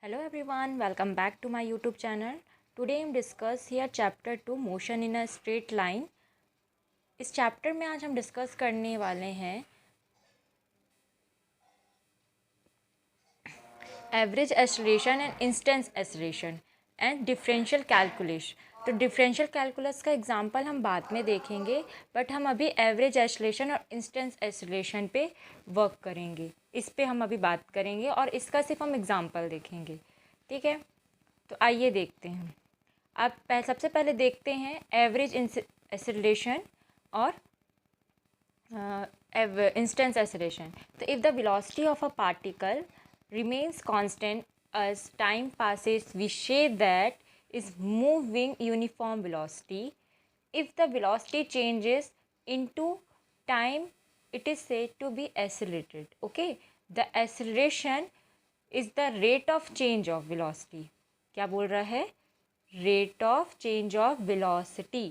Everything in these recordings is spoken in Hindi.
Hello everyone, welcome back to my YouTube channel. Today I'm discuss here chapter 2 motion in a straight line. इस चैप्टर में आज हम डिस्कस करने वाले हैं average acceleration and instance acceleration and differential calculus. तो डिफरेंशियल कैलकुलस का एग्जांपल हम बाद में देखेंगे, बट हम अभी एवरेज एक्सेलरेशन और इंस्टेंस एक्सेलरेशन पे वर्क करेंगे। इस पे हम अभी बात करेंगे और इसका सिर्फ हम एग्जांपल देखेंगे। ठीक है, तो आइए देखते हैं। आप सबसे पहले देखते हैं एवरेज एक्सेलरेशन और इंस्टेंस एक्सेलरेशन। तो if the velocity of a particle remains constant as time passes, we say that is moving uniform velocity. If the velocity changes into time, it is said to be accelerated. Okay, the acceleration is the rate of change of velocity. क्या बोल रहा है? Rate of change of velocity.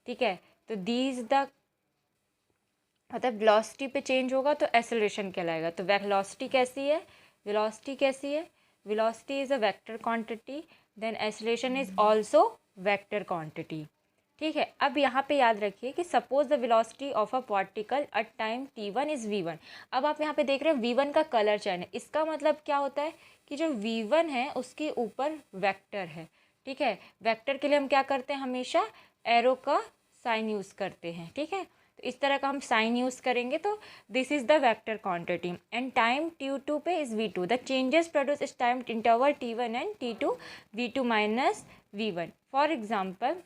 ठीक है, तो these the मतलब वेलोसिटी पे चेंज होगा तो एक्सेलरेशन कहलाएगा। तो वेलोसिटी कैसी है? वेलोसिटी कैसी है? Velocity is a vector quantity, then acceleration is also vector quantity. ठीक है, अब यहाँ पे याद रखिए कि suppose the velocity of a particle at time t1 is v1। अब आप यहाँ पे देख रहे हैं v1 का कलर चेंज है। इसका मतलब क्या होता है कि जो v1 है उसके ऊपर वेक्टर है। ठीक है, वेक्टर के लिए हम क्या करते हैं? हमेशा एरो का साइन यूज़ करते हैं। ठीक है, तो इस तरह का हम साइन यूज़ करेंगे। तो this is the vector quantity and time t2 पे is v2। The changes produce इस time interval t1 and t2 v2 minus v1। For example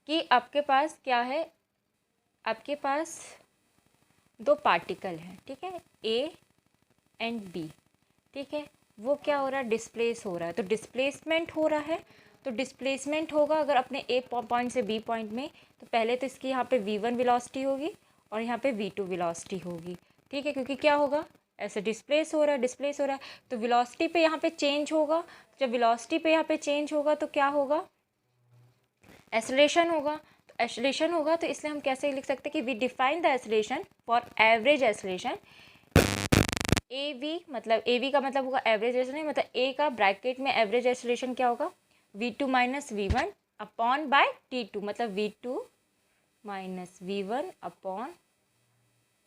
कि आपके पास क्या है? आपके पास दो पार्टिकल हैं, ठीक है, a एंड b। ठीक है, वो क्या हो रहा है? डिस्प्लेस हो रहा है। तो डिस्प्लेसमेंट हो रहा है, तो डिस्प्लेसमेंट होगा अगर अपने ए पॉइंट से बी पॉइंट में, तो पहले तो इसकी यहाँ पे v1 वेलोसिटी होगी और यहाँ पे v2 वेलोसिटी होगी। ठीक है, क्योंकि क्या होगा? ऐसे डिस्प्लेस हो रहा है, डिस्प्लेस हो रहा है, तो वेलोसिटी पे यहाँ पे चेंज होगा। जब वेलोसिटी पे यहाँ पे चेंज होगा तो क्या होगा? एक्सेलरेशन होगा। तो एक्सेलरेशन होगा, तो इसलिए हम कैसे लिख सकते हैं कि we define the acceleration for average acceleration A V, मतलब ए वी का मतलब होगा एवरेज एक्सेलरेशन, मतलब ए का ब्रैकेट में एवरेज एक्सेलरेशन क्या होगा? v2 minus v1 upon bye t2, मतलब v2 minus v1 upon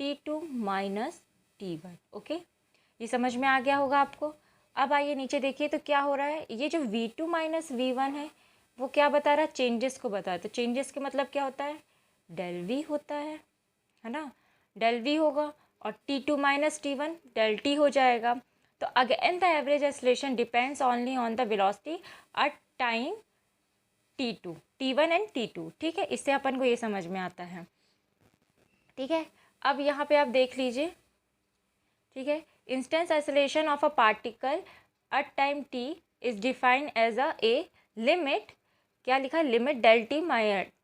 t2 minus t1। Okay, ये समझ में आ गया होगा आपको। अब आइए नीचे देखिए तो क्या हो रहा है। ये जो v2 माइनस v1 है वो क्या बता रहा है? चेंजेस को बता रहा है। तो चेंजेस के मतलब क्या होता है? डेल वी होता है ना? डेल वी होगा और t2 minus t1 del T हो जाएगा। तो again the average acceleration depends only on the velocity at time t2, t1 and t2। ठीक है, इससे अपन को ये समझ में आता है। ठीक है, अब यहाँ पे आप देख लीजिए। ठीक है, instance acceleration of a particle at time t is defined as a limit, क्या लिखा है? Limit del T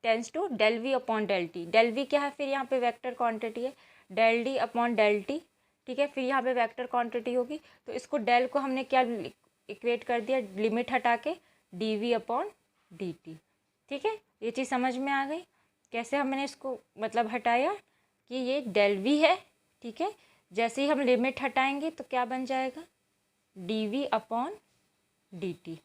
tends to del V upon del T. Del V क्या है? फिर यहाँ पे वेक्टर क्वांटिटी है, del D upon del T. ठीक है, फिर यहाँ पे वेक्टर क्वांटिटी होगी, तो इसको डेल को हमने क्या इक्वेट कर दिया? लिमिट हटा के D V upon D T. ठीक है, ये चीज़ समझ में आ गई कैसे हमने इसको मतलब हटाया कि ये डेल वी है। ठीक है, जैसे ही हम लिमिट हटाएंगे तो क्या बन जाएगा? D V upon D T.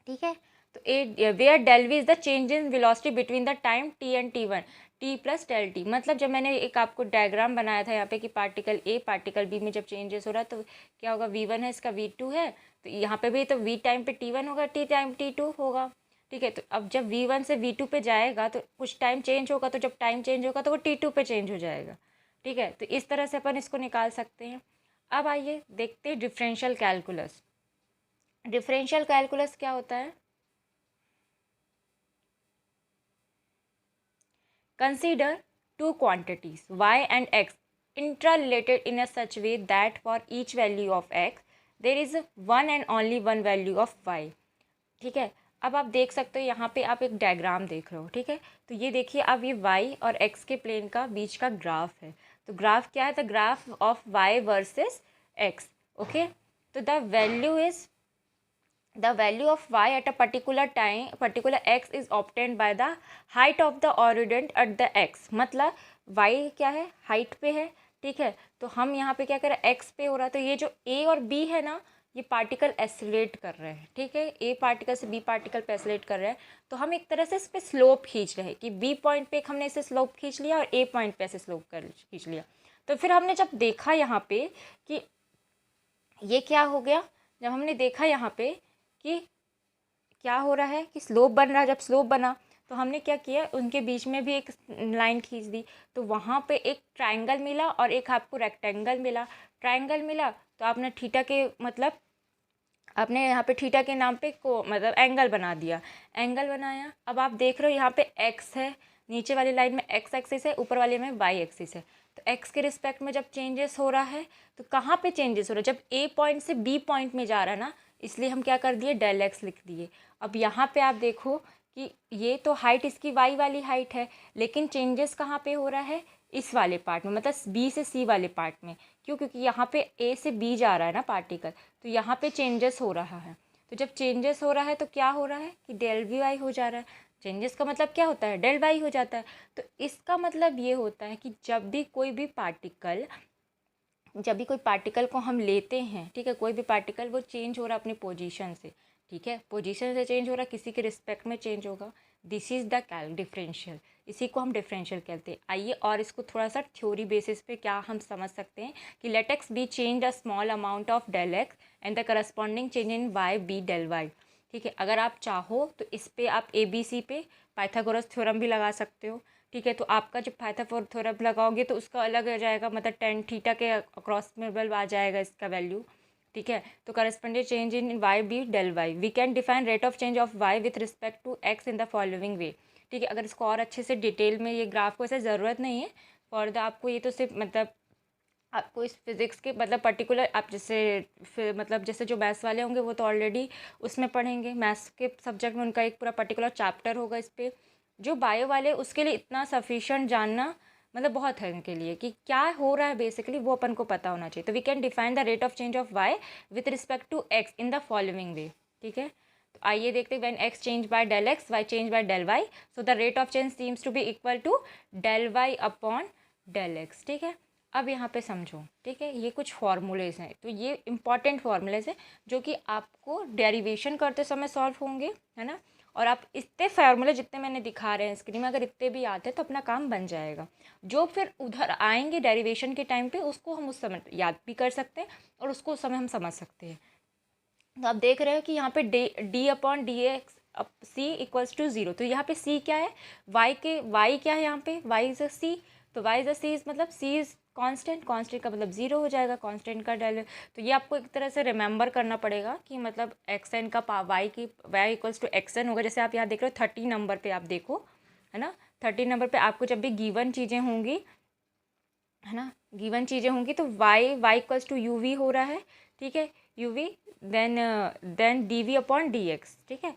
ठीक है, तो A where del V is the change in velocity between the time T and t1, T plus del T. मतलब जब मैंने एक आपको डायग्राम बनाया था यहाँ पे कि पार्टिकल ए पार्टिकल बी में जब चेंजेस हो रहा है तो क्या होगा? v1 है, इसका v2 है, तो यहाँ पे भी तो v टाइम पे t1 होगा, t टाइम t2 होगा। ठीक है, तो अब जब v1 से v2 पे जाएगा तो कुछ टाइम चेंज होगा, तो जब टाइम चेंज होगा तो वो t2 पे चेंज हो जाएगा। ठीक है, तो इस तरह से अपन इसको निकाल सकते हैं। अब आइए देखते हैं डिफरेंशियल कैलकुलस। डिफरेंशियल कैलकुलस क्या होता है? Consider two quantities y and x interrelated in a such way that for each value of x there is one and only one value of y। ठीक है, अब आप देख सकते हो यहाँ पे आप एक डायग्राम देख रहे हो। ठीक है, तो ये देखिए अब ये y और x के प्लेन का बीच का ग्राफ है। तो ग्राफ क्या है? The graph of y versus x। Okay, तो the value is the value of y at a particular x is obtained by the height of the orient at the x। मतलब y क्या है? हाइट पे है। ठीक है, तो हम यहाँ पे क्या करें? x पे हो रहा है, तो ये जो a और b है ना, ये पार्टिकल एसिलेट कर रहे हैं, ठीक है, ए पार्टिकल से बी पार्टिकल पे एसिलेट कर रहे हैं, तो हम एक तरह से इस पर स्लोप खींच रहे हैं कि बी पॉइंट पे हमने इसे स्लोप खींच लिया और ए पॉइंट पे ऐसे स्लोप खींच लिया। तो फिर हमने जब देखा यहाँ पे कि ये क्या हो गया, जब हमने देखा यहाँ पे कि क्या हो रहा है कि स्लोप बन रहा है, जब स्लोप बना तो हमने क्या किया, उनके बीच में भी एक लाइन खींच दी, तो वहाँ पे एक ट्रायंगल मिला और एक आपको रेक्टेंगल मिला। ट्रायंगल मिला तो आपने थीटा के मतलब आपने यहाँ पे थीटा के नाम पे को मतलब एंगल बना दिया, एंगल बनाया। अब आप देख रहे हो यहाँ पे एक्स है, नीचे वाली लाइन में एक्स एक्सिस है, ऊपर वाले में वाई एक्सिस है। तो एक्स के रिस्पेक्ट में जब चेंजेस हो रहा है तो कहाँ पे चेंजेस हो रहा है, जब ए पॉइंट से बी पॉइंट में जा रहा है ना, इसलिए हम क्या कर दिए, डेल एक्स लिख दिए। अब यहाँ पे आप देखो कि ये तो हाइट इसकी वाई वाली हाइट है, लेकिन चेंजेस कहाँ पे हो रहा है, इस वाले पार्ट में, मतलब बी से सी वाले पार्ट में। क्यों, क्योंकि यहाँ पे ए से बी जा रहा है ना पार्टिकल, तो यहाँ पे चेंजेस हो रहा है। तो जब चेंजेस हो रहा है तो क्या हो रहा है कि डेल वी वाई हो जा रहा है। चेंजेस का मतलब क्या होता है, डेल वाई हो जाता है। तो इसका मतलब ये होता है कि जब भी कोई पार्टिकल को हम लेते हैं, ठीक है, कोई भी पार्टिकल वो चेंज हो रहा है अपनी पोजीशन से, ठीक है, पोजीशन से चेंज हो रहा है, किसी के रिस्पेक्ट में चेंज होगा, दिस इज़ द डिफरेंशियल, इसी को हम डिफरेंशियल कहते हैं। आइए और इसको थोड़ा सा थ्योरी बेसिस पे क्या हम समझ सकते हैं कि let X be change a small amount of del X and the corresponding change in Y be del Y, ठीक है। अगर आप चाहो तो इस पर आप ए बी सी पे पाइथागोरस थ्योरम भी लगा सकते हो, ठीक है। तो आपका जब पाइथागोरस थ्योरम लगाओगे तो उसका अलग आ जाएगा, मतलब टेन थीटा के अक्रॉक्सीमेबल आ जाएगा इसका वैल्यू, ठीक है। तो corresponding change in Y be del Y, we can define rate of change of Y with respect to X in the following way, ठीक है। अगर इसको और अच्छे से डिटेल में, ये ग्राफ को ऐसे ज़रूरत नहीं है फॉर द, आपको ये तो सिर्फ मतलब आपको इस फिज़िक्स के मतलब पर्टिकुलर आप जैसे मतलब जैसे जो मैथ्स वाले होंगे वो तो ऑलरेडी उसमें पढ़ेंगे, मैथ्स के सब्जेक्ट में उनका एक पूरा पर्टिकुलर चैप्टर होगा इस पर। जो बायो वाले उसके लिए इतना सफिशिएंट जानना मतलब बहुत है उनके लिए कि क्या हो रहा है बेसिकली, वो अपन को पता होना चाहिए। तो we can define the rate of change of Y with respect to X in the following way, ठीक है। तो आइए देखते हैं, when X change by del X, Y change by del Y, so the rate of change seems to be equal to del Y upon del X, ठीक है। अब यहाँ पे समझो, ठीक है, ये कुछ फार्मूलेज हैं, तो ये इंपॉर्टेंट फार्मूलेज हैं जो कि आपको डेरिवेशन करते समय सॉल्व होंगे, है ना। और आप इतने फार्मूले जितने मैंने दिखा रहे हैं स्क्रीन में, अगर इतने भी आते हैं तो अपना काम बन जाएगा। जो फिर उधर आएंगे डेरिवेशन के टाइम पे उसको हम उस समय याद भी कर सकते हैं और उसको उस समय हम समझ सकते हैं। तो आप देख रहे हो कि यहाँ पे D upon D X C equals to zero, तो यहाँ पे सी क्या है, वाई क्या है यहाँ पे, वाई इज़ अ सी, तो Y is a C is मतलब सी इज़ कांस्टेंट, कांस्टेंट का मतलब ज़ीरो हो जाएगा, कांस्टेंट का डेल। तो ये आपको एक तरह से रिमेंबर करना पड़ेगा कि मतलब एक्स एन का Y equals to X N होगा। जैसे आप यहाँ देख रहे हो 30 नंबर पे आप देखो, है ना, 30 नंबर पे आपको जब भी गिवन चीज़ें होंगी, है ना, गिवन चीज़ें होंगी तो Y equals to U V हो रहा है, ठीक है, U V, then D V upon D X, ठीक है।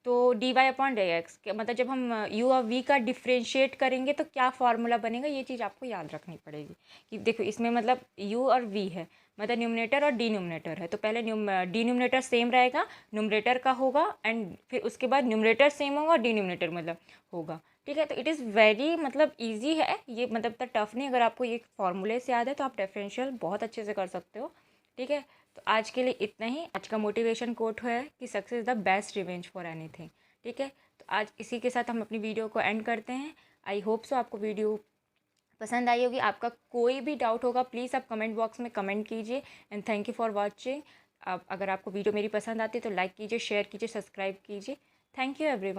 तो D Y upon D X मतलब जब हम यू और वी का डिफ्रेंशिएट करेंगे तो क्या फार्मूला बनेगा, ये चीज़ आपको याद रखनी पड़ेगी कि देखो इसमें मतलब यू और वी है, मतलब न्यूमरेटर और डिनोमिनेटर है। तो पहले डिनोमिनेटर सेम रहेगा, न्यूमरेटर का होगा, एंड फिर उसके बाद न्यूमरेटर सेम होगा और डिनोमिनेटर मतलब होगा, ठीक है। तो इट इज़ वेरी मतलब ईजी है ये, मतलब इतना टफ नहीं। अगर आपको ये फार्मूले से याद है तो आप डिफरेंशियल बहुत अच्छे से कर सकते हो, ठीक है। तो आज के लिए इतना ही। आज का मोटिवेशन कोट है कि success is the best revenge for anything, ठीक है। तो आज इसी के साथ हम अपनी वीडियो को एंड करते हैं। आई होप सो आपको वीडियो पसंद आई होगी। आपका कोई भी डाउट होगा प्लीज़ आप कमेंट बॉक्स में कमेंट कीजिए, and thank you for watching. अगर आपको वीडियो मेरी पसंद आती है तो लाइक कीजिए, शेयर कीजिए, सब्सक्राइब कीजिए। Thank you everyone.